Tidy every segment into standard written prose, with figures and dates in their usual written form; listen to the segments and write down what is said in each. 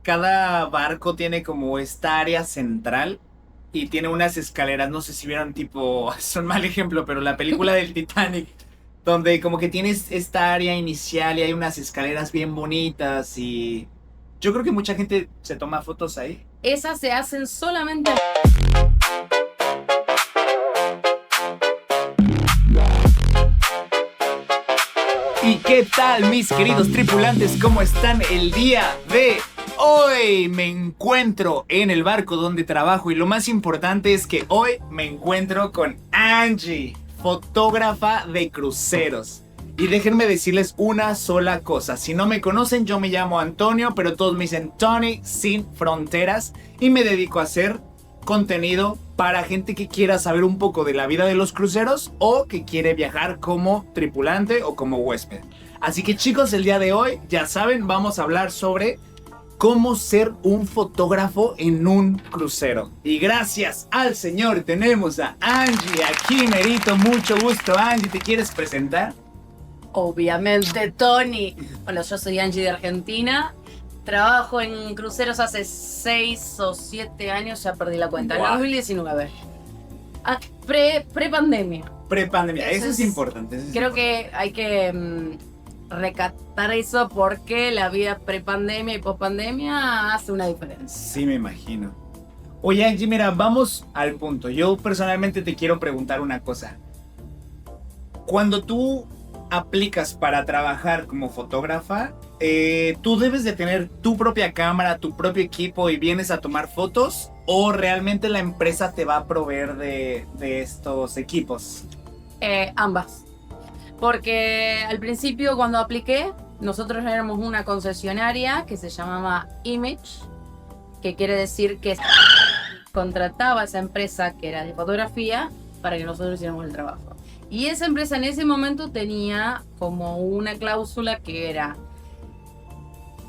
cada barco tiene como esta área central y tiene unas escaleras, no sé si vieron tipo, es un mal ejemplo, pero la película del Titanic, donde como que tienes esta área inicial y hay unas escaleras bien bonitas y yo creo que mucha gente se toma fotos ahí. Esas se hacen solamente. ¿Y qué tal, mis queridos tripulantes? ¿Cómo están el día de hoy? Me encuentro en el barco donde trabajo y lo más importante es que hoy me encuentro con Angie, fotógrafa de cruceros. Y déjenme decirles una sola cosa. Si no me conocen, yo me llamo Antonio, pero todos me dicen Tony sin fronteras y me dedico a hacer contenido para gente que quiera saber un poco de la vida de los cruceros o que quiere viajar como tripulante o como huésped. Así que chicos, el día de hoy, ya saben, vamos a hablar sobre cómo ser un fotógrafo en un crucero. Y gracias al Señor tenemos a Angie aquí, merito, mucho gusto. Angie, ¿te quieres presentar? Obviamente, Tony. Bueno, yo soy Angie de Argentina. Trabajo en cruceros hace 6 o 7 años, ya perdí la cuenta. En Wow. 2019. Pre-pandemia. Prepandemia, eso es importante. Creo que hay que recatar eso porque la vida pre-pandemia y post-pandemia hace una diferencia. Sí, me imagino. Oye, Angie, mira, vamos al punto. Yo personalmente te quiero preguntar una cosa. Cuando tú aplicas para trabajar como fotógrafa, ¿tú debes de tener tu propia cámara, tu propio equipo y vienes a tomar fotos? ¿O realmente la empresa te va a proveer de estos equipos? Ambas. Porque al principio cuando apliqué, nosotros éramos una concesionaria que se llamaba Image, que quiere decir que contrataba a esa empresa que era de fotografía para que nosotros hiciéramos el trabajo. Y esa empresa en ese momento tenía como una cláusula que era: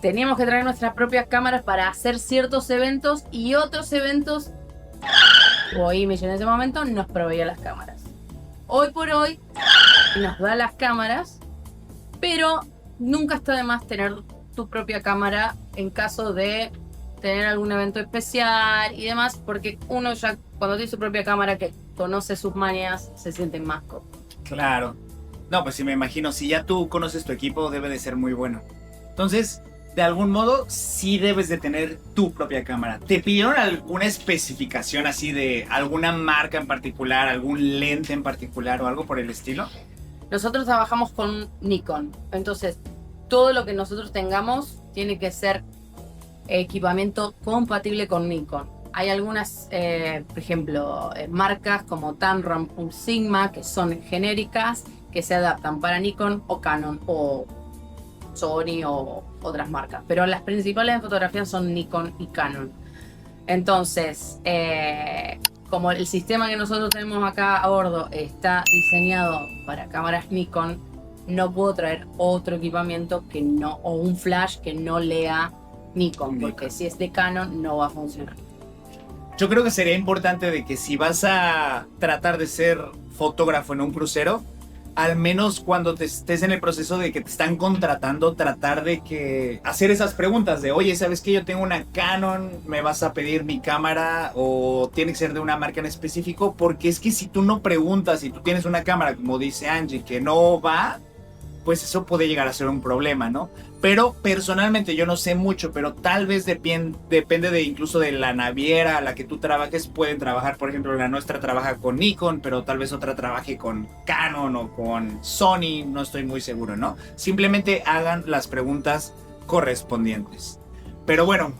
teníamos que traer nuestras propias cámaras para hacer ciertos eventos y otros eventos, o Image en ese momento nos proveía las cámaras. Hoy por hoy nos da las cámaras, pero nunca está de más tener tu propia cámara en caso de tener algún evento especial y demás, porque uno ya cuando tiene su propia cámara que conoce sus manías se siente más cómodo. Claro. No, pues sí, me imagino, si ya tú conoces tu equipo, debe de ser muy bueno. Entonces, de algún modo, sí debes de tener tu propia cámara. ¿Te pidieron alguna especificación así de alguna marca en particular, algún lente en particular o algo por el estilo? Nosotros trabajamos con Nikon, entonces todo lo que nosotros tengamos tiene que ser equipamiento compatible con Nikon. Hay algunas, por ejemplo, marcas como Tamron o Sigma, que son genéricas, que se adaptan para Nikon o Canon o Sony o otras marcas. Pero las principales en fotografía son Nikon y Canon. Entonces, como el sistema que nosotros tenemos acá a bordo está diseñado para cámaras Nikon, no puedo traer otro equipamiento que no, o un flash que no lea Nikon, porque si es de Canon no va a funcionar. Yo creo que sería importante de que si vas a tratar de ser fotógrafo en un crucero, al menos cuando te estés en el proceso de que te están contratando, tratar de que hacer esas preguntas de, oye, ¿sabes qué? Yo tengo una Canon, ¿me vas a pedir mi cámara? O tiene que ser de una marca en específico, porque es que si tú no preguntas y tú tienes una cámara, como dice Angie, que no va, pues eso puede llegar a ser un problema, ¿no? Pero personalmente yo no sé mucho, pero tal vez depende de incluso de la naviera a la que tú trabajes. Pueden trabajar, por ejemplo, la nuestra trabaja con Nikon, pero tal vez otra trabaje con Canon o con Sony, no estoy muy seguro, ¿no? Simplemente hagan las preguntas correspondientes. Pero bueno,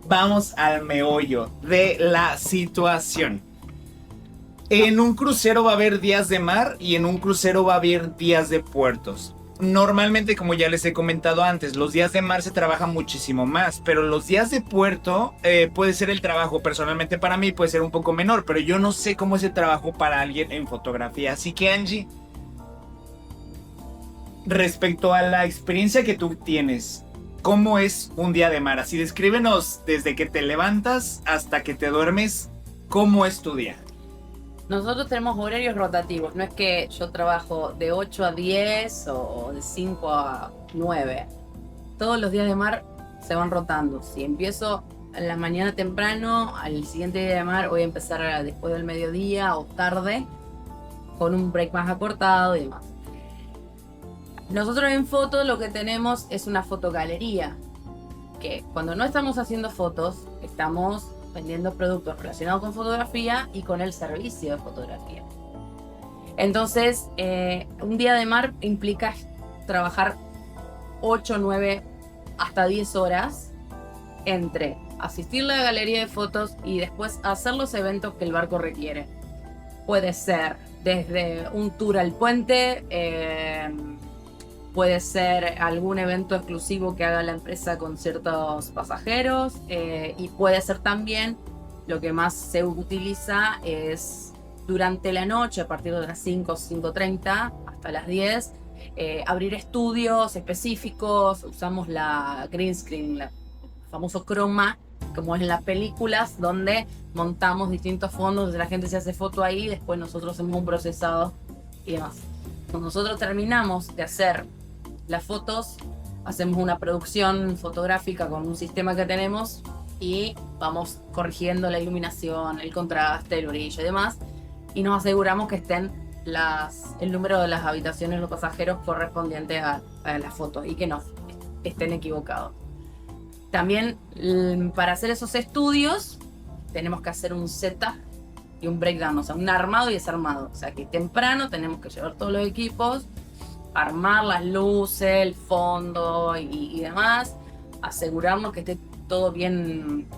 vamos al meollo de la situación. En un crucero va a haber días de mar y en un crucero va a haber días de puertos. Normalmente, como ya les he comentado antes, los días de mar se trabaja muchísimo más, pero los días de puerto puede ser el trabajo, personalmente para mí puede ser un poco menor, pero yo no sé cómo es el trabajo para alguien en fotografía. Así que Angie, respecto a la experiencia que tú tienes, ¿cómo es un día de mar? Así descríbenos desde que te levantas hasta que te duermes, ¿cómo es tu día? Nosotros tenemos horarios rotativos, no es que yo trabajo de 8 a 10 o de 5 a 9. Todos los días de mar se van rotando. Si empiezo en la mañana temprano, al siguiente día de mar voy a empezar después del mediodía o tarde, con un break más acortado y demás. Nosotros en foto lo que tenemos es una fotogalería, que cuando no estamos haciendo fotos, estamos vendiendo productos relacionados con fotografía y con el servicio de fotografía. Entonces, un día de mar implica trabajar 8, 9, hasta 10 horas entre asistir a la galería de fotos y después hacer los eventos que el barco requiere. Puede ser desde un tour al puente, puede ser algún evento exclusivo que haga la empresa con ciertos pasajeros, y puede ser también, lo que más se utiliza es durante la noche, a partir de las 5, 5:30 hasta las 10, abrir estudios específicos. Usamos la green screen, el famoso croma, como es en las películas, donde montamos distintos fondos, donde la gente se hace foto ahí, después nosotros hacemos un procesado y demás. Cuando nosotros terminamos de hacer las fotos, hacemos una producción fotográfica con un sistema que tenemos y vamos corrigiendo la iluminación, el contraste, el brillo y demás, y nos aseguramos que estén el número de las habitaciones de los pasajeros correspondiente a las fotos y que no estén equivocados. También para hacer esos estudios tenemos que hacer un setup y un breakdown, o sea, un armado y desarmado. O sea, que temprano tenemos que llevar todos los equipos, armar las luces, el fondo y demás, asegurarnos que esté todo bien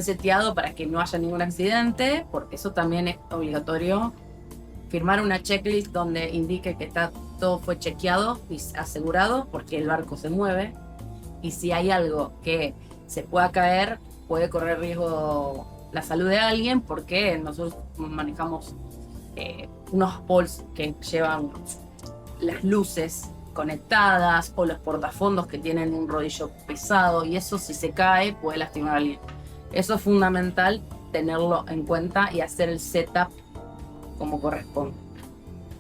seteado para que no haya ningún accidente, porque eso también es obligatorio. Firmar una checklist donde indique que todo fue chequeado y asegurado, porque el barco se mueve y si hay algo que se pueda caer, puede correr riesgo la salud de alguien, porque nosotros manejamos unos poles que llevan las luces conectadas o los portafondos que tienen un rodillo pesado, y eso, si se cae, puede lastimar a alguien. Eso es fundamental tenerlo en cuenta y hacer el setup como corresponde.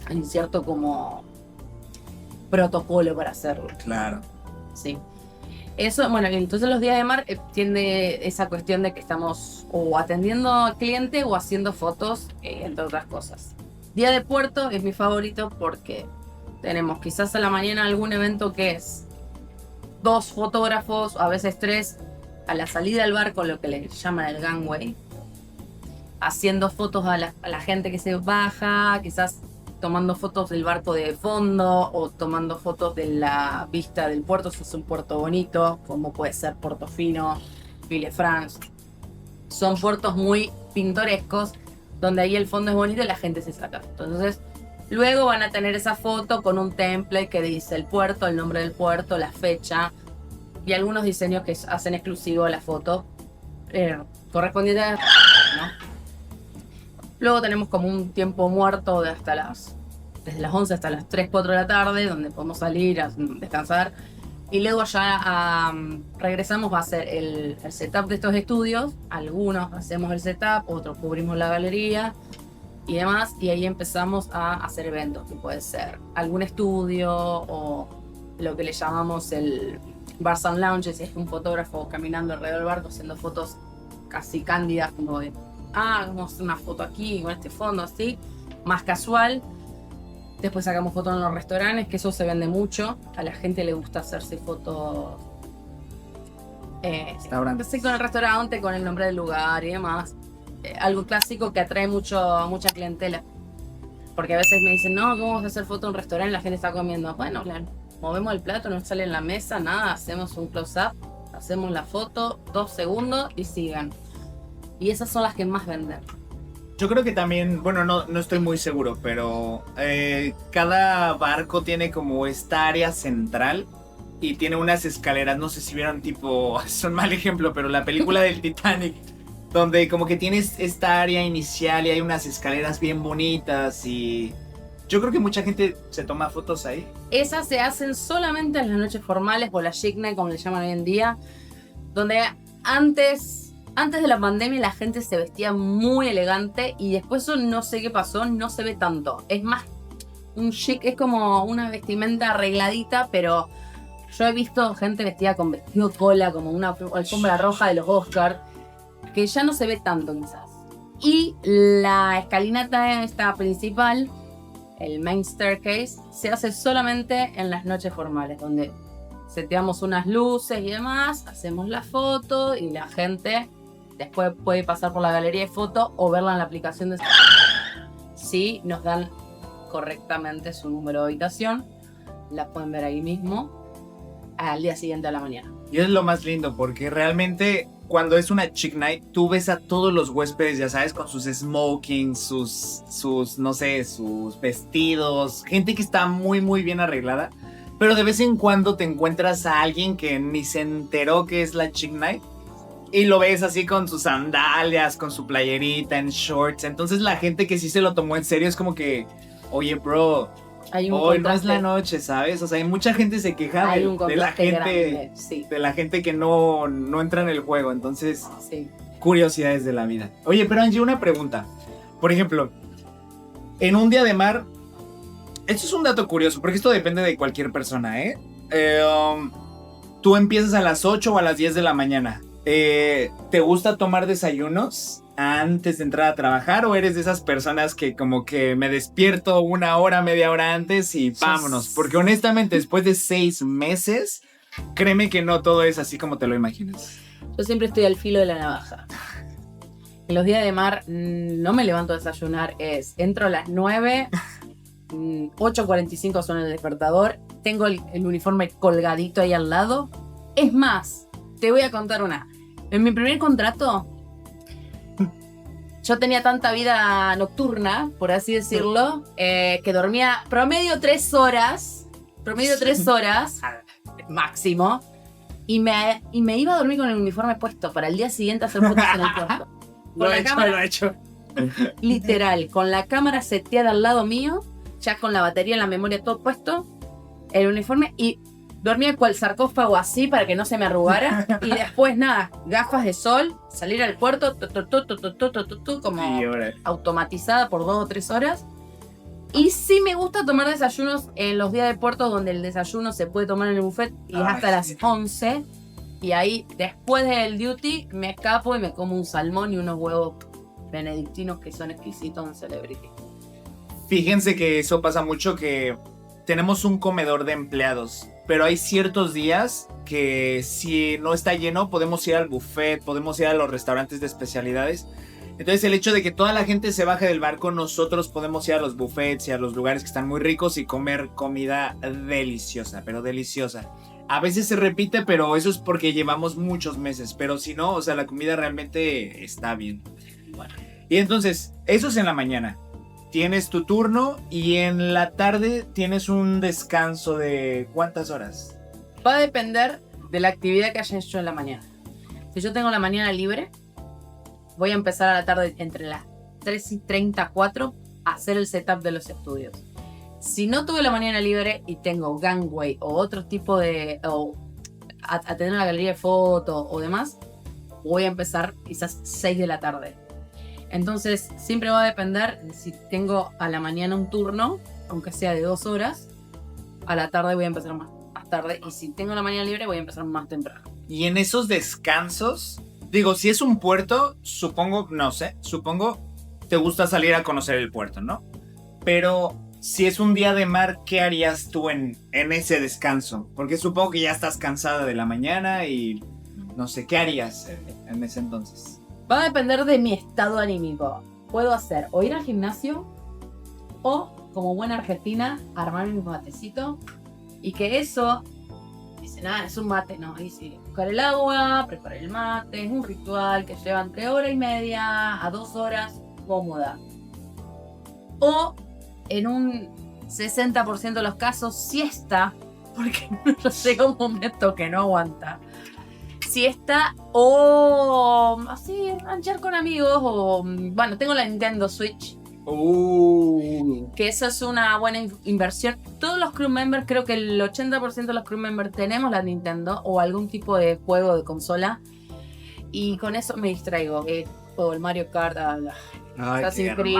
Hay cierto como protocolo para hacerlo. Claro. Sí. Eso, bueno, entonces los días de mar tiene esa cuestión de que estamos o atendiendo al cliente o haciendo fotos, entre otras cosas. Día de puerto es mi favorito porque tenemos quizás a la mañana algún evento que es 2 fotógrafos, a veces 3, a la salida del barco, lo que le llaman el gangway, haciendo fotos a la gente que se baja, quizás tomando fotos del barco de fondo o tomando fotos de la vista del puerto, si es un puerto bonito, como puede ser Portofino, Villefranche. Son puertos muy pintorescos, donde ahí el fondo es bonito y la gente se saca. Entonces, luego van a tener esa foto con un template que dice el puerto, el nombre del puerto, la fecha y algunos diseños que hacen exclusivo la foto correspondiente a... ¿no? Luego tenemos como un tiempo muerto desde las 11 hasta las 3, 4 de la tarde, donde podemos salir a descansar. Y luego ya regresamos a hacer el setup de estos estudios. Algunos hacemos el setup, otros cubrimos la galería y demás. Y ahí empezamos a hacer eventos, que puede ser algún estudio o lo que le llamamos el Bars and Lounges, es un fotógrafo caminando alrededor del barco haciendo fotos casi cándidas, como de vamos a hacer una foto aquí con este fondo, así, más casual. Después sacamos fotos en los restaurantes, que eso se vende mucho. A la gente le gusta hacerse fotos con el restaurante, con el nombre del lugar y demás. Algo clásico que atrae mucha clientela. Porque a veces me dicen, no, ¿cómo vamos a hacer foto en un restaurante? La gente está comiendo. Bueno, claro, movemos el plato, no sale en la mesa, nada, hacemos un close-up, hacemos la foto, 2 segundos y sigan. Y esas son las que más venden. Yo creo que también, bueno, no estoy muy seguro, pero cada barco tiene como esta área central y tiene unas escaleras, no sé si vieron tipo, es un mal ejemplo, pero la película del Titanic, donde como que tienes esta área inicial y hay unas escaleras bien bonitas y yo creo que mucha gente se toma fotos ahí. Esas se hacen solamente en las noches formales o la chic night, como le llaman hoy en día, donde antes de la pandemia la gente se vestía muy elegante y después eso no sé qué pasó, no se ve tanto. Es más un chic, es como una vestimenta arregladita, pero Yo he visto gente vestida con vestido cola, como una alfombra roja de los Oscars, que ya no se ve tanto quizás. Y la escalinata esta principal, el main staircase, se hace solamente en las noches formales, donde seteamos unas luces y demás, hacemos la foto y la gente después puede pasar por la galería de fotos o verla en la aplicación de... Si nos dan correctamente su número de habitación, la pueden ver ahí mismo al día siguiente a la mañana. Y es lo más lindo porque realmente cuando es una chick night tú ves a todos los huéspedes, ya sabes, con sus smokings, sus no sé, sus vestidos, gente que está muy muy bien arreglada, pero de vez en cuando te encuentras a alguien que ni se enteró que es la chick night y lo ves así con sus sandalias, con su playerita, en shorts. Entonces la gente que sí se lo tomó en serio es como que, oye bro, hoy no es la noche, ¿sabes? O sea, hay mucha gente se queja de la gente grande, sí. De la gente que no entra en el juego. Entonces, sí. Curiosidades de la vida. Oye, pero Angie, una pregunta. Por ejemplo, en un día de mar, esto es un dato curioso, porque esto depende de cualquier persona, ¿eh? Tú empiezas a las 8 o a las 10 de la mañana. ¿Te gusta tomar desayunos antes de entrar a trabajar o eres de esas personas que como que me despierto una hora, media hora antes y vámonos? Porque honestamente después de 6 meses, créeme que no todo es así como te lo imaginas. Yo siempre estoy al filo de la navaja. En los días de mar no me levanto a desayunar, entro a las 9, 8:45 son el despertador, tengo el uniforme colgadito ahí al lado. Es más, te voy a contar una. En mi primer contrato, yo tenía tanta vida nocturna, por así decirlo, que dormía promedio 3 horas máximo, y me iba a dormir con el uniforme puesto para el día siguiente hacer fotos en el puerto. Lo he hecho. Literal, con la cámara seteada al lado mío, ya con la batería en la memoria todo puesto, el uniforme, y dormía cual sarcófago así para que no se me arrugara. Y después nada, gafas de sol, salir al puerto, como automatizada por 2 o 3 horas. Y sí me gusta tomar desayunos en los días de puerto donde el desayuno se puede tomar en el buffet y es hasta las 11. Y ahí, después del duty, me escapo y me como un salmón y unos huevos benedictinos que son exquisitos en Celebrity. Fíjense que eso pasa mucho, que tenemos un comedor de empleados, pero hay ciertos días que si no está lleno podemos ir al buffet, podemos ir a los restaurantes de especialidades. Entonces el hecho de que toda la gente se baje del barco, nosotros podemos ir a los buffets y a los lugares que están muy ricos y comer comida deliciosa, pero deliciosa. A veces se repite, pero eso es porque llevamos muchos meses, pero si no, o sea, la comida realmente está bien. Bueno. Y entonces, eso es en la mañana. Tienes tu turno y en la tarde tienes un descanso de ¿cuántas horas? Va a depender de la actividad que haya hecho en la mañana. Si yo tengo la mañana libre, voy a empezar a la tarde entre las 3:30, 4 a hacer el setup de los estudios. Si no tuve la mañana libre y tengo gangway o otro tipo de... o a tener la galería de fotos o demás, voy a empezar quizás 6 de la tarde. Entonces siempre va a depender de si tengo a la mañana un turno, aunque sea de 2 horas, a la tarde voy a empezar más tarde, y si tengo la mañana libre voy a empezar más temprano. Y en esos descansos, digo, si es un puerto, supongo te gusta salir a conocer el puerto, ¿no? Pero si es un día de mar, ¿qué harías tú en ese descanso? Porque supongo que ya estás cansada de la mañana y no sé, ¿qué harías en ese entonces? Va a depender de mi estado anímico. Puedo hacer o ir al gimnasio o, como buena argentina, armar mi matecito y que eso, dice, nada, es un mate, no, ahí sí, buscar el agua, preparar el mate, es un ritual que lleva entre 1:30 a 2 horas, cómoda. O en un 60% de los casos, siesta, porque llega un momento que no aguanta. Siesta o así, ranchar con amigos o, bueno, tengo la Nintendo Switch. Que eso es una buena inversión. Todos los crew members, creo que el 80% de los crew members tenemos la Nintendo o algún tipo de juego de consola. Y con eso me distraigo. O el Mario Kart, Assassin's Creed,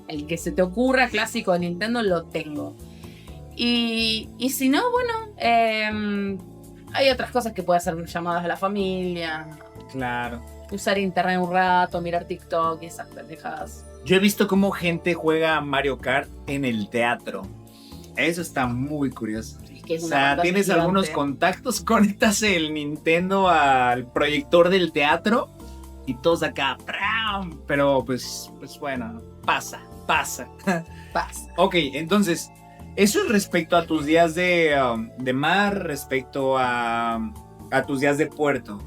el que se te ocurra clásico de Nintendo lo tengo. Y si no, bueno, hay otras cosas que puede hacer llamadas a la familia, Claro. usar internet un rato, mirar TikTok y esas pendejadas. Yo he visto cómo gente juega Mario Kart en el teatro. Eso está muy curioso. Es que es O una sea, pantalla tienes gigante. algunos contactos, conectas el Nintendo al proyector del teatro y todos acá. ¡Pram! Pero pues bueno, pasa. Pasa. Ok, entonces, eso es respecto a tus días de mar, respecto a tus días de puerto.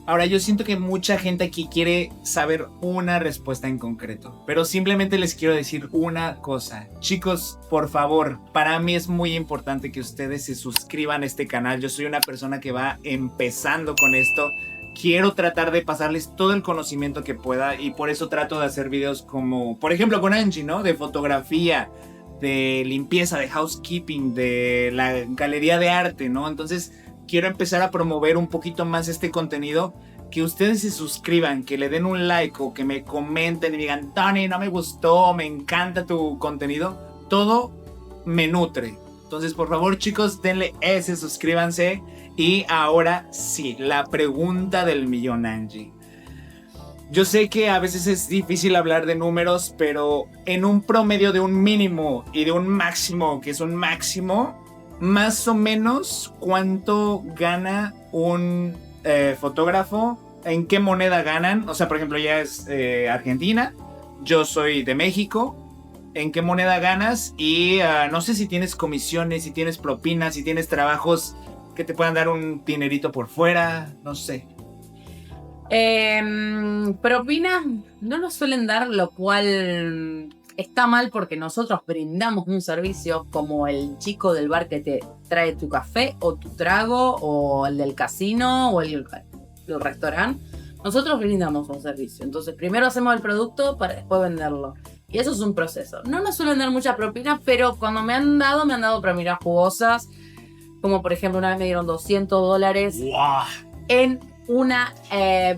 Ahora, yo siento que mucha gente aquí quiere saber una respuesta en concreto, pero simplemente les quiero decir una cosa. Chicos, por favor, para mí es muy importante que ustedes se suscriban a este canal. Yo soy una persona que va empezando con esto. Quiero tratar de pasarles todo el conocimiento que pueda y por eso trato de hacer videos como, por ejemplo, con Angie, ¿no? De fotografía, de limpieza, de housekeeping, de la galería de arte, ¿no? Entonces quiero empezar a promover un poquito más este contenido, que ustedes se suscriban, que le den un like o que me comenten y digan, Tony, no me gustó, me encanta tu contenido, todo me nutre. Entonces, por favor, chicos, denle ese, suscríbanse. Y ahora sí, la pregunta del millón, Angie. Yo sé que a veces es difícil hablar de números, pero en un promedio de un mínimo y de un máximo, que es un máximo, más o menos, ¿cuánto gana un fotógrafo? ¿En qué moneda ganan? O sea, por ejemplo, ya es Argentina, yo soy de México. ¿En qué moneda ganas? Y no sé si tienes comisiones, si tienes propinas, si tienes trabajos que te puedan dar un dinerito por fuera, no sé. Propinas no nos suelen dar, lo cual está mal porque nosotros brindamos un servicio como el chico del bar que te trae tu café o tu trago, o el del casino o el restaurante. Nosotros brindamos un servicio. Entonces primero hacemos el producto para después venderlo. Y eso es un proceso. No nos suelen dar muchas propinas, pero cuando me han dado propinas jugosas. Como por ejemplo, una vez me dieron $200 ¡Wow! en una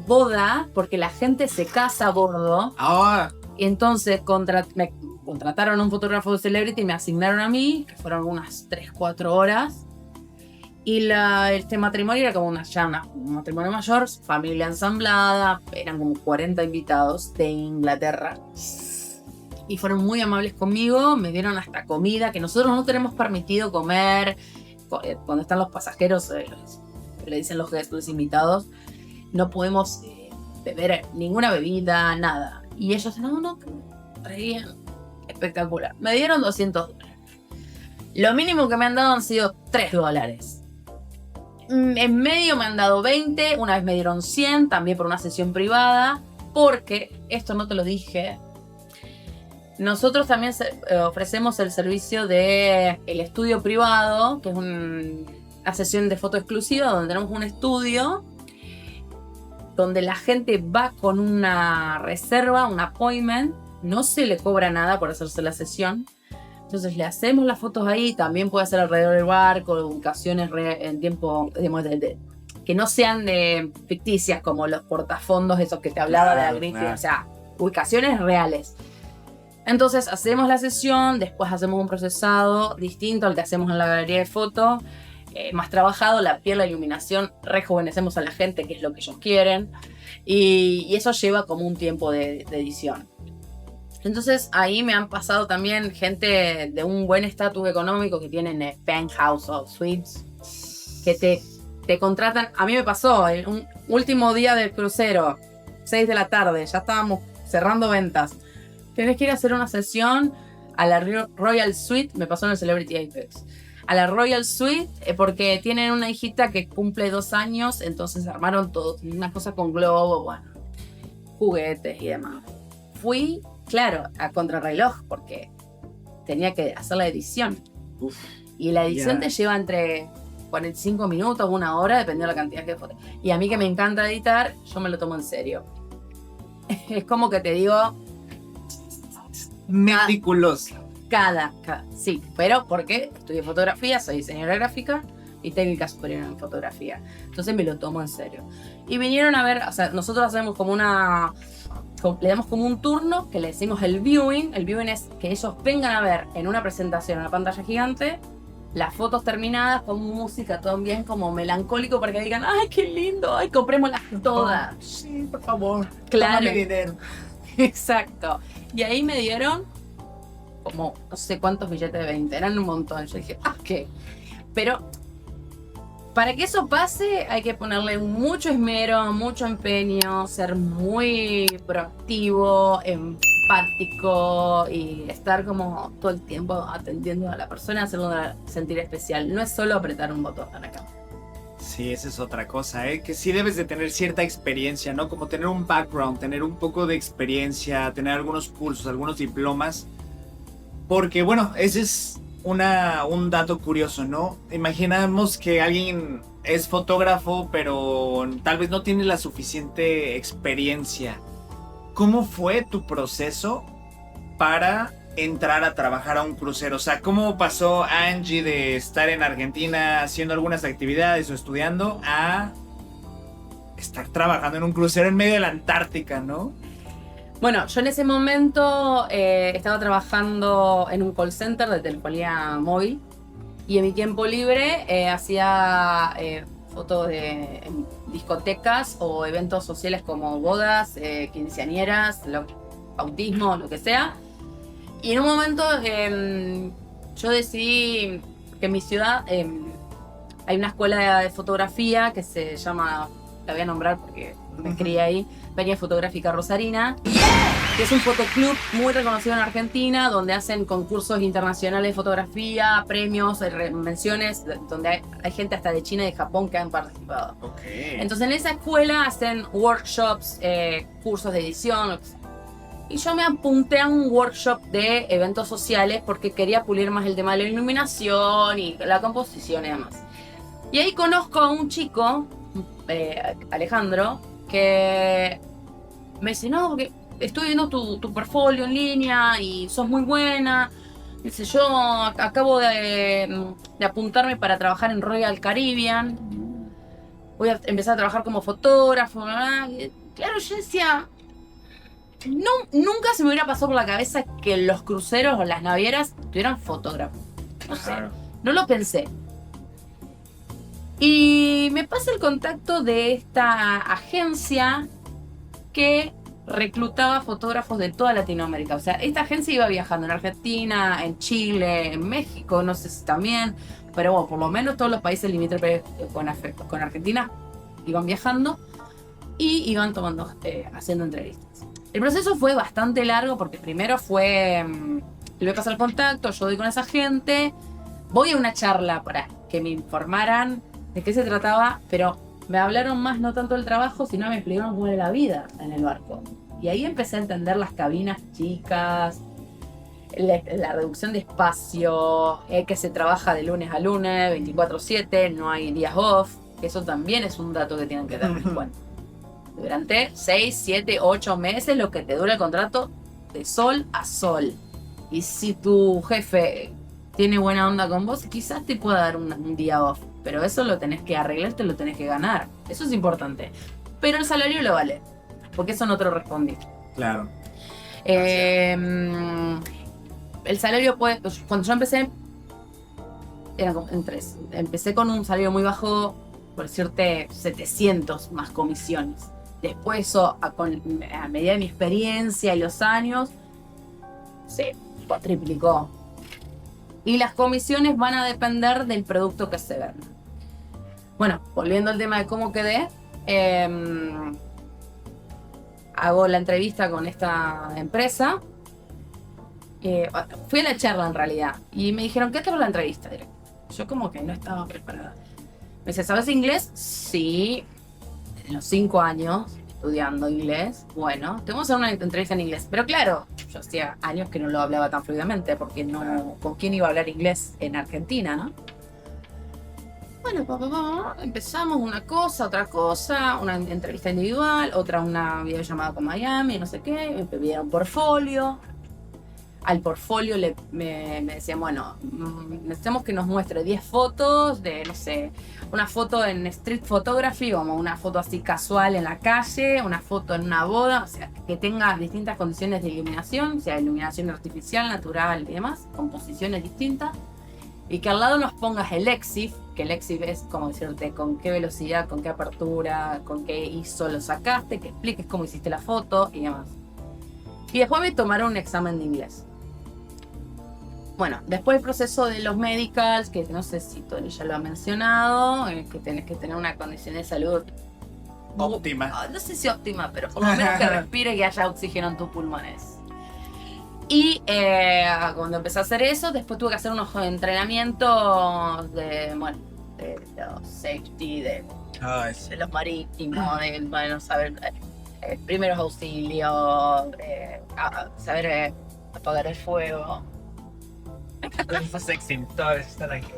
boda, porque la gente se casa a bordo. Ahora, Y entonces me contrataron a un fotógrafo de celebrity y me asignaron a mí, que fueron unas 3-4 horas. Y este matrimonio era como un matrimonio mayor, familia ensamblada, eran como 40 invitados de Inglaterra. Y fueron muy amables conmigo, me dieron hasta comida, que nosotros no tenemos permitido comer. Cuando están los pasajeros, le dicen los invitados, no podemos beber ninguna bebida, nada. Y ellos, no, traían espectacular. Me dieron $200. Lo mínimo que me han dado han sido $3. En medio me han dado 20, una vez me dieron 100, también por una sesión privada, porque, esto no te lo dije, nosotros también ofrecemos el servicio de el estudio privado, que es una sesión de foto exclusiva, donde tenemos un estudio donde la gente va con una reserva, un appointment, no se le cobra nada por hacerse la sesión. Entonces le hacemos las fotos ahí, también puede ser alrededor del barco, ubicaciones en tiempo, digamos, que no sean ficticias, como los portafondos esos que te hablaba de la Greenfield, o sea, ubicaciones reales. Entonces hacemos la sesión, después hacemos un procesado distinto al que hacemos en la galería de foto, más trabajado, la piel, la iluminación, rejuvenecemos a la gente, que es lo que ellos quieren, y eso lleva como un tiempo de edición. Entonces ahí me han pasado también gente de un buen estatus económico que tienen penthouse o suites, que te contratan. A mí me pasó un último día del crucero, 6 de la tarde, ya estábamos cerrando ventas. Tenés que ir a hacer una sesión a la Royal Suite, me pasó en el Celebrity Apex, a la Royal Suite, porque tienen una hijita que cumple 2 años, entonces armaron todo, una cosa con globo, bueno, juguetes y demás. Fui, claro, a contrarreloj, porque tenía que hacer la edición. Uf, y la edición te lleva entre 45 minutos, 1 hora, dependiendo de la cantidad de fotos. Y a mí, que me encanta editar, yo me lo tomo en serio. Es como que te digo, meticuloso. Sí, pero porque estudié fotografía, soy diseñadora gráfica y técnica superior en fotografía. Entonces me lo tomo en serio. Y vinieron a ver, o sea, nosotros hacemos como le damos como un turno que le decimos el viewing. El viewing es que ellos vengan a ver en una presentación, en una pantalla gigante, las fotos terminadas con música también como melancólico para que digan, ¡ay, qué lindo! ¡Ay, comprémoslas todas! Sí, por favor. Claro. Tómame dinero. Exacto. Y ahí me dieron como no sé cuántos billetes de 20, eran un montón. Yo dije, ¿qué? Pero para que eso pase hay que ponerle mucho esmero, mucho empeño, ser muy proactivo, empático y estar como todo el tiempo atendiendo a la persona, hacerlo sentir especial. No es solo apretar un botón en la cámara. Sí, esa es otra cosa, que sí debes de tener cierta experiencia, ¿no? Como tener un background, tener un poco de experiencia, tener algunos cursos, algunos diplomas. Porque, bueno, ese es un dato curioso, ¿no? Imaginamos que alguien es fotógrafo, pero tal vez no tiene la suficiente experiencia. ¿Cómo fue tu proceso para entrar a trabajar a un crucero? O sea, ¿cómo pasó Angie de estar en Argentina haciendo algunas actividades o estudiando a estar trabajando en un crucero en medio de la Antártica, ¿no? Bueno, yo en ese momento estaba trabajando en un call center de telefonía móvil y en mi tiempo libre hacía fotos de discotecas o eventos sociales como bodas, quinceañeras, bautismo, lo que sea. Y en un momento yo decidí que en mi ciudad hay una escuela de fotografía que se llama, la voy a nombrar porque me crié ahí, Peña Fotográfica Rosarina, que es un fotoclub muy reconocido en Argentina, donde hacen concursos internacionales de fotografía, premios, menciones, donde hay gente hasta de China y de Japón que han participado. Okay. Entonces en esa escuela hacen workshops, cursos de edición, y yo me apunté a un workshop de eventos sociales porque quería pulir más el tema de la iluminación y la composición y demás. Y ahí conozco a un chico, Alejandro, que me dice, no, porque estoy viendo tu portfolio en línea y sos muy buena. Dice, yo acabo de apuntarme para trabajar en Royal Caribbean. Voy a empezar a trabajar como fotógrafo. Y, claro, yo decía, no, nunca se me hubiera pasado por la cabeza que los cruceros o las navieras tuvieran fotógrafos. No sé, no lo pensé. Y me pasa el contacto de esta agencia que reclutaba fotógrafos de toda Latinoamérica. O sea, esta agencia iba viajando en Argentina, en Chile, en México, no sé si también, pero bueno, por lo menos todos los países limítrofes con Argentina iban viajando y iban tomando, haciendo entrevistas. El proceso fue bastante largo porque primero fue, le voy a pasar el contacto, yo doy con esa gente, voy a una charla para que me informaran de qué se trataba, pero me hablaron más no tanto del trabajo, sino me explicaron cómo era la vida en el barco. Y ahí empecé a entender las cabinas chicas, la reducción de espacio, que se trabaja de lunes a lunes, 24/7, no hay días off. Eso también es un dato que tienen que tener en cuenta. Durante 6, 7, 8 meses, lo que te dura el contrato de sol a sol. Y si tu jefe tiene buena onda con vos, quizás te pueda dar un día off. Pero eso lo tenés que arreglar, te lo tenés que ganar. Eso es importante. Pero el salario lo vale. Porque eso no te lo respondí. Claro. El salario puede... Cuando yo empecé, eran en 3. Empecé con un salario muy bajo, por decirte 700 más comisiones. Después eso, a medida de mi experiencia y los años, se triplicó. Y las comisiones van a depender del producto que se venda. Bueno, volviendo al tema de cómo quedé, hago la entrevista con esta empresa. Fui a la charla en realidad y me dijeron, ¿qué tal la entrevista? Yo como que no estaba preparada. Me dice, ¿sabes inglés? Sí, en los 5 años estudiando inglés. Bueno, te vamos a hacer una entrevista en inglés. Pero claro, yo hacía años que no lo hablaba tan fluidamente porque no, ¿con quién iba a hablar inglés en Argentina, no? Bueno, empezamos una cosa, otra cosa, una entrevista individual, otra una videollamada con Miami, no sé qué, me pidieron portfolio. Al portfolio me decían, bueno, necesitamos que nos muestre 10 fotos de, no sé, una foto en street photography, como una foto así casual en la calle, una foto en una boda, o sea, que tenga distintas condiciones de iluminación, o sea, iluminación artificial, natural y demás, composiciones distintas. y que al lado nos pongas el EXIF, que el EXIF es como decirte con qué velocidad, con qué apertura, con qué ISO lo sacaste, que expliques cómo hiciste la foto y demás. Y después me tomaron un examen de inglés. Bueno, después el proceso de los medicals, que no sé si Tony ya lo ha mencionado, que tenés que tener una condición de salud óptima. No sé si óptima, pero por lo menos que respire y que haya oxígeno en tus pulmones. Y cuando empecé a hacer eso, después tuve que hacer unos entrenamientos de los safety, de los marítimos, de saber primeros auxilios, saber apagar el fuego. Esos extintores están aquí.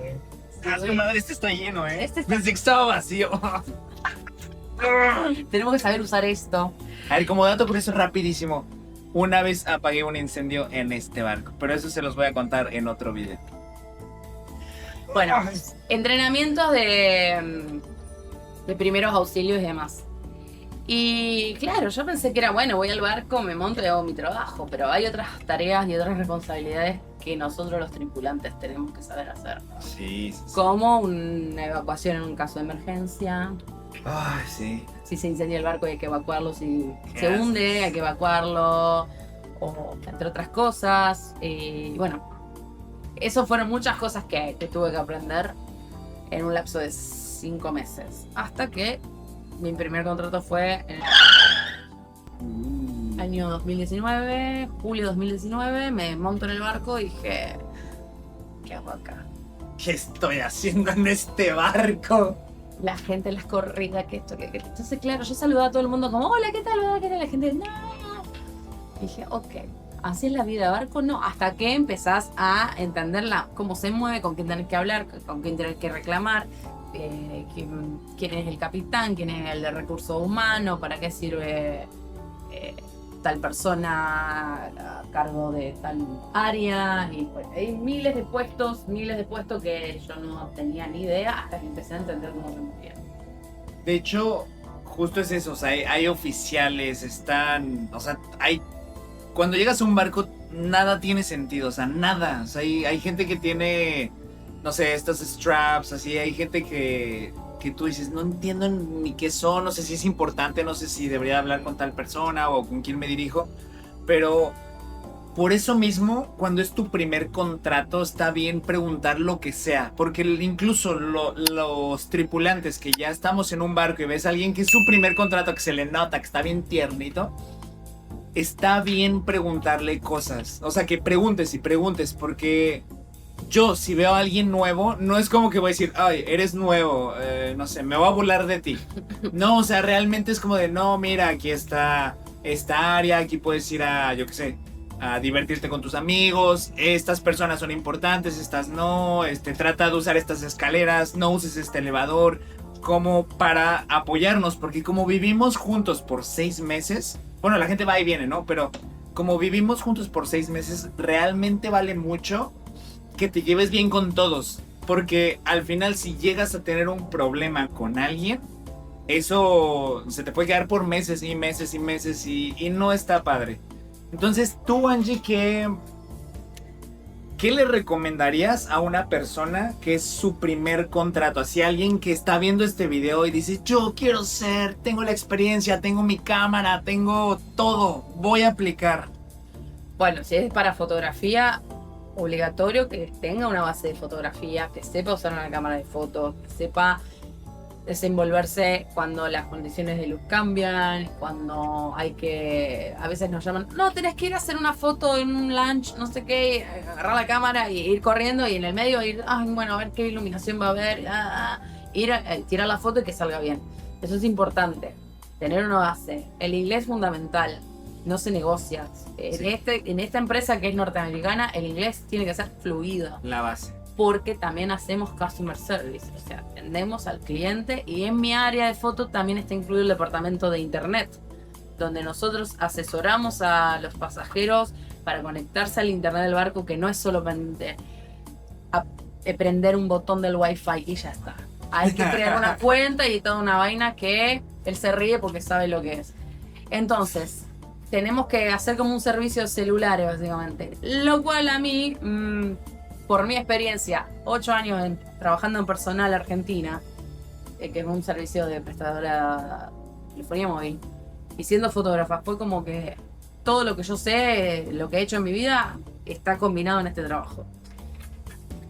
Su madre, este está lleno, ¿eh? Este está... Pensé que estaba vacío. Tenemos que saber usar esto. A ver, como dato curioso rapidísimo. Una vez apagué un incendio en este barco, pero eso se los voy a contar en otro video. Bueno, entrenamientos de primeros auxilios y demás. Y claro, yo pensé que era bueno, voy al barco, me monto y hago mi trabajo, pero hay otras tareas y otras responsabilidades que nosotros los tripulantes tenemos que saber hacer. Sí. Como una evacuación en un caso de emergencia. Ay, sí. Si se incendia el barco hay que evacuarlo, si se hunde hay que evacuarlo, o entre otras cosas. Y bueno, eso fueron muchas cosas que tuve que aprender en un lapso de 5 meses. Hasta que mi primer contrato fue en el año 2019, julio 2019, me monto en el barco y dije, ¿qué hago acá? ¿Qué estoy haciendo en este barco? La gente en las corridas, que esto, que esto. Entonces, claro, yo saludaba a todo el mundo como, hola, ¿qué tal? ¿Qué tal? La gente, no. Dije, ok, así es la vida de barco, no. Hasta que empezás a entender cómo se mueve, con quién tenés que hablar, con quién tenés que reclamar, quién es el capitán, quién es el de recursos humanos, para qué sirve tal persona a cargo de tal área. Y bueno, hay miles de puestos que yo no tenía ni idea hasta que empecé a entender cómo se movían. De hecho, justo es eso, o sea, hay oficiales, cuando llegas a un barco nada tiene sentido, o sea, nada, o sea, hay gente que tiene, no sé, estos straps, así, hay gente que tú dices, no entiendo ni qué son, no sé si es importante, no sé si debería hablar con tal persona o con quién me dirijo, pero por eso mismo, cuando es tu primer contrato, está bien preguntar lo que sea, porque incluso los tripulantes que ya estamos en un barco y ves a alguien que es su primer contrato, que se le nota, que está bien tiernito, está bien preguntarle cosas, o sea, que preguntes y preguntes, porque... Yo, si veo a alguien nuevo, no es como que voy a decir, ay, eres nuevo, no sé, me voy a burlar de ti. No, o sea, realmente es como de, no, mira, aquí está esta área, aquí puedes ir a, yo qué sé, a divertirte con tus amigos, estas personas son importantes, estas no, trata de usar estas escaleras, no uses este elevador, como para apoyarnos, porque como vivimos juntos por 6 meses, bueno, la gente va y viene, ¿no? Pero como vivimos juntos por 6 meses, realmente vale mucho que te lleves bien con todos, porque al final si llegas a tener un problema con alguien, eso se te puede quedar por meses y meses y meses y no está padre. Entonces tú, Angie, ¿qué le recomendarías a una persona que es su primer contrato? Así alguien que está viendo este video y dice, yo quiero tengo la experiencia, tengo mi cámara, tengo todo, voy a aplicar. Bueno, si es para fotografía, obligatorio que tenga una base de fotografía, que sepa usar una cámara de fotos, que sepa desenvolverse cuando las condiciones de luz cambian, cuando hay que... A veces nos llaman, no, tenés que ir a hacer una foto en un lunch, no sé qué, agarrar la cámara y ir corriendo y en el medio ir, bueno, a ver qué iluminación va a haber, ir a tirar la foto y que salga bien. Eso es importante, tener una base. El inglés es fundamental. No se negocia. Sí. En esta empresa que es norteamericana, el inglés tiene que ser fluido. La base. Porque también hacemos customer service, o sea, atendemos al cliente, y en mi área de foto también está incluido el departamento de internet, donde nosotros asesoramos a los pasajeros para conectarse al internet del barco, que no es solamente prender un botón del wifi y ya está. Hay que crear una cuenta y toda una vaina que él se ríe porque sabe lo que es. Entonces, tenemos que hacer como un servicio celular, básicamente. Lo cual a mí, por mi experiencia, 8 años trabajando en Personal Argentina, que es un servicio de prestadora de telefonía móvil, y siendo fotógrafa, fue como que todo lo que yo sé, lo que he hecho en mi vida, está combinado en este trabajo.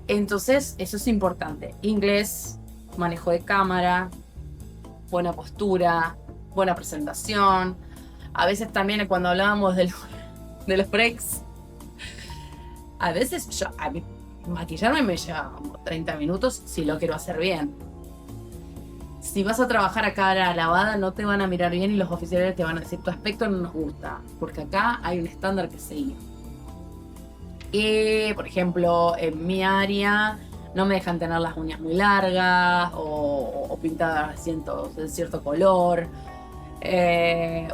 Entonces, eso es importante. Inglés, manejo de cámara, buena postura, buena presentación. A veces también cuando hablábamos de los breaks, a veces a mí maquillarme me lleva 30 minutos si lo quiero hacer bien. Si vas a trabajar a cara lavada, no te van a mirar bien y los oficiales te van a decir tu aspecto no nos gusta, porque acá hay un estándar que seguir. Y, por ejemplo, en mi área no me dejan tener las uñas muy largas o pintadas de cierto color.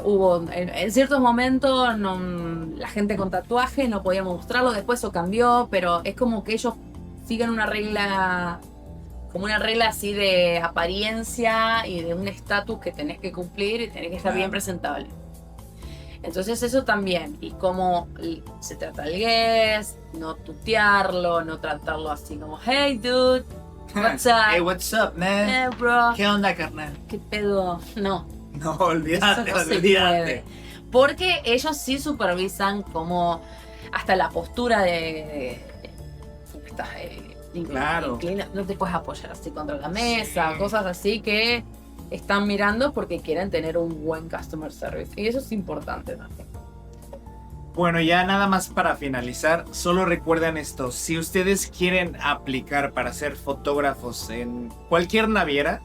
Hubo en ciertos momentos la gente con tatuaje no podíamos mostrarlo, después eso cambió, pero es como que ellos siguen una regla, como una regla así de apariencia y de un estatus que tenés que cumplir y tenés que estar bien presentable. Entonces eso también, y cómo se trata el guest, no tutearlo, no tratarlo así como hey dude, what's up? Hey, what's up, man? Bro. ¿Qué onda, carnal? ¿Qué pedo? No. No, olvídate, Eso no se olvídate. puede. Porque ellos sí supervisan como hasta la postura de estás Claro. no te puedes apoyar así contra la mesa, sí. Cosas así que están mirando porque quieren tener un buen customer service. Y eso es importante también. Bueno, ya nada más para finalizar, solo recuerden esto: si ustedes quieren aplicar para ser fotógrafos en cualquier naviera,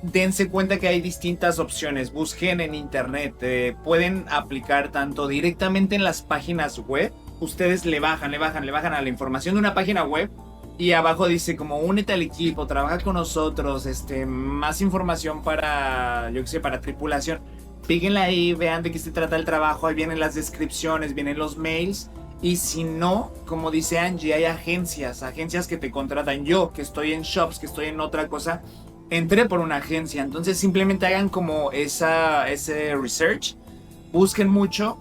dense cuenta que hay distintas opciones. Busquen en internet, pueden aplicar tanto directamente en las páginas web. Ustedes le bajan a la información de una página web y abajo dice como únete al equipo, trabaja con nosotros, más información para, yo qué sé, para tripulación. Píquenla ahí, vean de qué se trata el trabajo, ahí vienen las descripciones, vienen los mails. Y si no, como dice Angie, hay agencias que te contratan. Yo, que estoy en shops, que estoy en otra cosa, entré por una agencia. Entonces simplemente hagan como ese research, busquen mucho,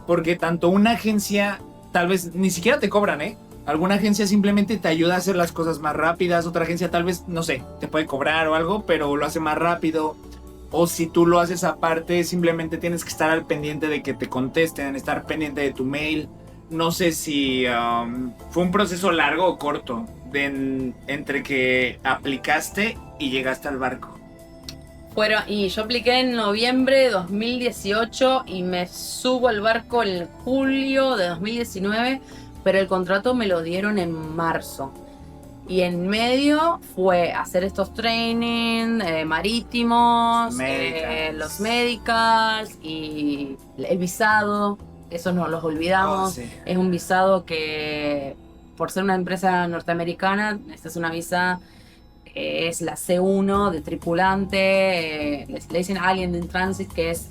porque tanto una agencia tal vez ni siquiera te cobran, alguna agencia simplemente te ayuda a hacer las cosas más rápidas, otra agencia tal vez, no sé, te puede cobrar o algo, pero lo hace más rápido. O si tú lo haces aparte, simplemente tienes que estar al pendiente de que te contesten, estar pendiente de tu mail. No sé si fue un proceso largo o corto entre que aplicaste y llegaste al barco. Y yo apliqué en noviembre de 2018 y me subo al barco en julio de 2019, pero el contrato me lo dieron en marzo. Y en medio fue hacer estos trainings marítimos, los medicals y el visado. Eso no los olvidamos. Sí. Es un visado que, por ser una empresa norteamericana, esta es una visa, es la C1 de tripulante, le dicen Alien in Transit, que es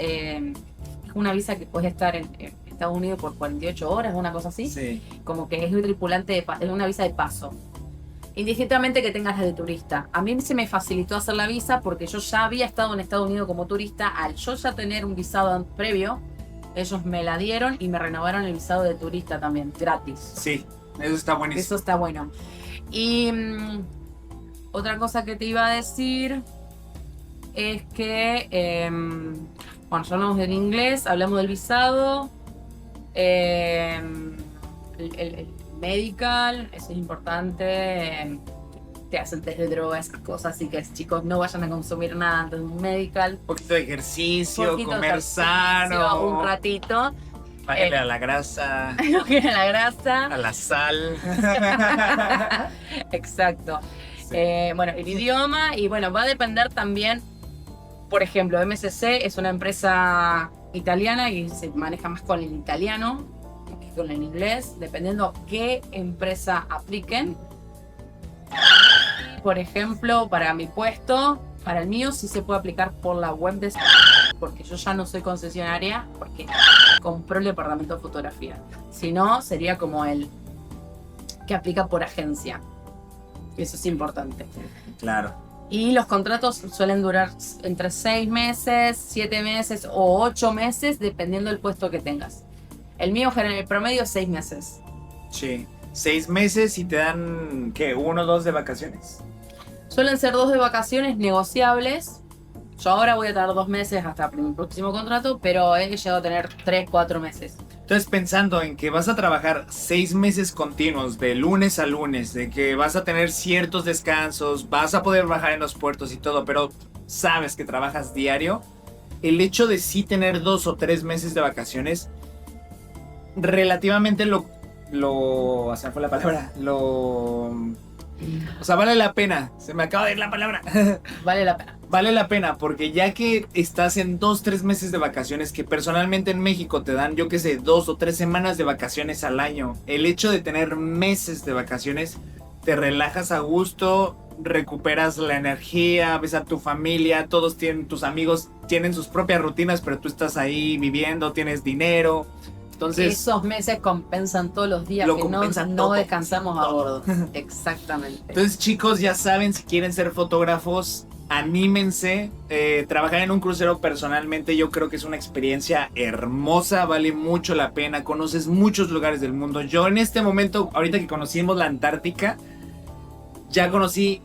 una visa que puedes estar en Estados Unidos por 48 horas, una cosa así. Sí. Como que es un tripulante, es una visa de paso. Indistintamente que tengas la de turista. A mí se me facilitó hacer la visa porque yo ya había estado en Estados Unidos como turista. Al yo ya tener un visado previo, ellos me la dieron y me renovaron el visado de turista también, gratis. Sí, eso está buenísimo. Eso está bueno. Y otra cosa que te iba a decir es que, bueno, ya hablamos del inglés, hablamos del visado, el medical, eso es importante, te hacen test de drogas, esas cosas, así que chicos no vayan a consumir nada antes de un medical. Un poquito de ejercicio, comer sano. Un ratito. Bájale a la grasa. A la grasa. A la sal. Exacto. Sí. Bueno, el idioma, y bueno, va a depender también, por ejemplo, MSC es una empresa italiana y se maneja más con el italiano que con el inglés, dependiendo qué empresa apliquen. Por ejemplo, para mi puesto, para el mío sí se puede aplicar por la web de porque yo ya no soy concesionaria, porque compró el departamento de fotografía. Si no, sería como el que aplica por agencia. Eso es importante. Claro. Y los contratos suelen durar entre 6 meses, 7 meses o 8 meses, dependiendo del puesto que tengas. El mío, en el promedio, es 6 meses. Sí. 6 meses y te dan, ¿qué? 1 o 2 de vacaciones. Suelen ser 2 de vacaciones negociables. Yo ahora voy a tener 2 meses hasta mi próximo contrato, pero he llegado a tener 3, 4 meses. Entonces, pensando en que vas a trabajar 6 meses continuos, de lunes a lunes, de que vas a tener ciertos descansos, vas a poder bajar en los puertos y todo, pero sabes que trabajas diario, el hecho de sí tener 2 o 3 meses de vacaciones, relativamente o sea, fue la palabra, o sea, vale la pena. Se me acaba de ir la palabra. Vale la pena. Vale la pena, porque ya que estás en 2, 3 meses de vacaciones, que personalmente en México te dan, yo qué sé, 2 o 3 semanas de vacaciones al año, el hecho de tener meses de vacaciones, te relajas a gusto, recuperas la energía, ves a tu familia, tus amigos tienen sus propias rutinas, pero tú estás ahí viviendo, tienes dinero. Entonces, esos meses compensan todos los días que no descansamos a bordo. Exactamente. Entonces, chicos, ya saben, si quieren ser fotógrafos, anímense. Trabajar en un crucero personalmente yo creo que es una experiencia hermosa, vale mucho la pena, conoces muchos lugares del mundo. Yo en este momento, ahorita que conocimos la Antártica, ya conocí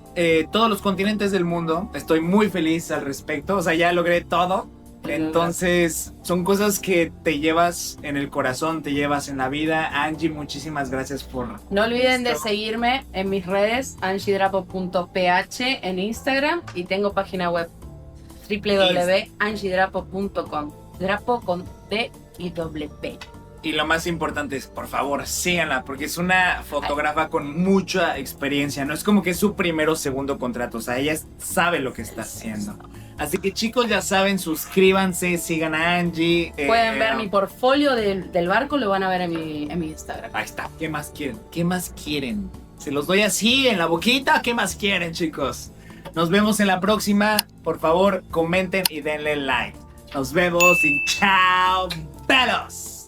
todos los continentes del mundo. Estoy muy feliz al respecto, o sea, ya logré todo. Entonces, son cosas que te llevas en el corazón, te llevas en la vida. Angie, muchísimas gracias por... No olviden de seguirme en mis redes, angiedrapo.ph en Instagram, y tengo página web www.angiedrapo.com. Drapo con D y doble P. Y lo más importante es, por favor, síganla, porque es una fotógrafa con mucha experiencia. No es como que es su primero o segundo contrato, o sea, ella sabe lo que está haciendo. Así que, chicos, ya saben, suscríbanse, sigan a Angie. Pueden ver mi portfolio del barco, lo van a ver en mi Instagram. Ahí está. ¿Qué más quieren? ¿Qué más quieren? Se los doy así, en la boquita. ¿Qué más quieren, chicos? Nos vemos en la próxima. Por favor, comenten y denle like. Nos vemos y chao, pelos.